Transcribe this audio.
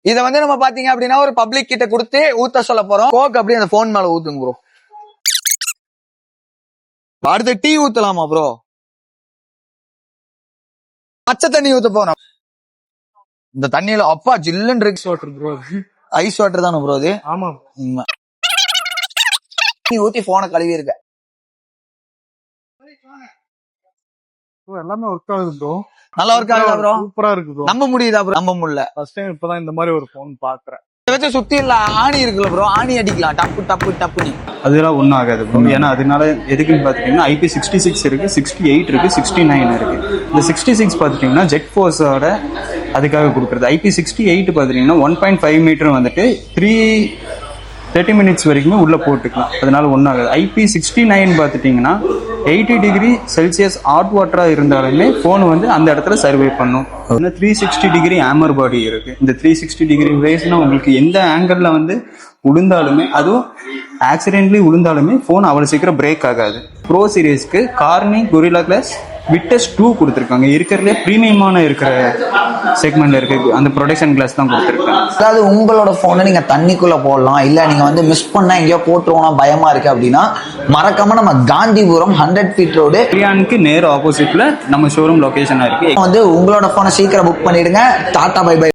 இத வந்து நம்ம பாத்தீங்க அப்படின்னா ஒரு பப்ளிக் கிட்ட கொடுத்து ஊத்த சொல்ல போறோம். கோக் அப்படி அந்த போன் மேல ஊத்துங்க ப்ரோ. அடுத்து டீ ஊத்தலாமா ப்ரோ? பச்சை தண்ணி ஊத்த போறோம். இந்த தண்ணியில அப்பா ஜில்லுன்னு இருக்கு. வாட்டர் ப்ரோ, ஐஸ் வாட்டர் தானே ப்ரோ அது? ஆமா. நீ ஊத்தி போனை கழுவி இருக்க. எல்லாமே ஒர்க் ஆகுது ப்ரோ. நல்லா ஒர்க் ஆகுதா ப்ரோ? சூப்பரா இருக்கு ப்ரோ. நம்ப முடியுதா ப்ரோ? நம்ப முடியல. ஃபர்ஸ்ட் டைம் இப்பதான் இந்த மாதிரி ஒரு போன் பாக்குறேன். இத வச்சு சுத்தி இல்ல ஆணி இருக்குல்ல ப்ரோ, ஆணி அடிக்கலாம் டப்பு டப்பு டப்புனி. அதெல்லாம் ஒன்றும் ஆகாது ப்ரோ. ஏன்னா அதனால எதுக்குன்னு பார்த்துட்டிங்கன்னா IP66 இருக்கு, 68 இருக்கு, 69 இருக்கு. இந்த 66 பார்த்துட்டிங்கன்னா ஜெட் ஃபோர்ஸோட அதுக்காக கொடுக்குறது. IP68 பார்த்துட்டிங்கன்னா 1.5 மீட்டர் வந்துட்டு 30 மினிட்ஸ் வரைக்குமே உள்ள போட்டுக்கலாம். அதனால ஒன்றும் ஆகாது. IP69 பார்த்துட்டிங்கன்னா 80 டிகிரி செல்சியஸ் ஹாட் வாட்டரா இருந்தாலுமே போன் வந்து அந்த இடத்துல சர்வே பண்ணும். 360 டிகிரி ஆமர் பாடி இருக்கு. இந்த 360 டிகிரி ரேஸ்னா உங்களுக்கு எந்த ஆங்கிள் வந்து விழுந்தாலுமே, அதுவும் ஆக்சிடென்ட்லி விழுந்தாலுமே போன் அவ்வளவு சீக்கிரம் பிரேக் ஆகாது. ப்ரோ சீரீஸ்க்கு கார்னிங் கொரில்லா கிளாஸ் விட்டஸ் 2 கொடுத்துருக்காங்க. இருக்கிறதுலே பிரீமியமான இருக்கிற செக்மெண்ட்ல இருக்கு அந்த ப்ரொடக்ஷன் கிளாஸ் தான் கொடுத்துருக்காங்க. அதாவது உங்களோட போனை நீங்க தண்ணிக்குள்ள போடலாம், இல்ல நீங்க வந்து மிஸ் பண்ணா எங்கேயோ போட்டுருவோம் பயமா இருக்கு அப்படின்னா மறக்காம நம்ம காந்திபுரம் 100 feet ரோடு பிரியானுக்கு நேர் ஆப்போசிட்ல நம்ம ஷோரூம் லொகேஷனா இருக்கு. வந்து உங்களோட போனை சீக்கிரம் புக் பண்ணிடுங்க. Tata bye by.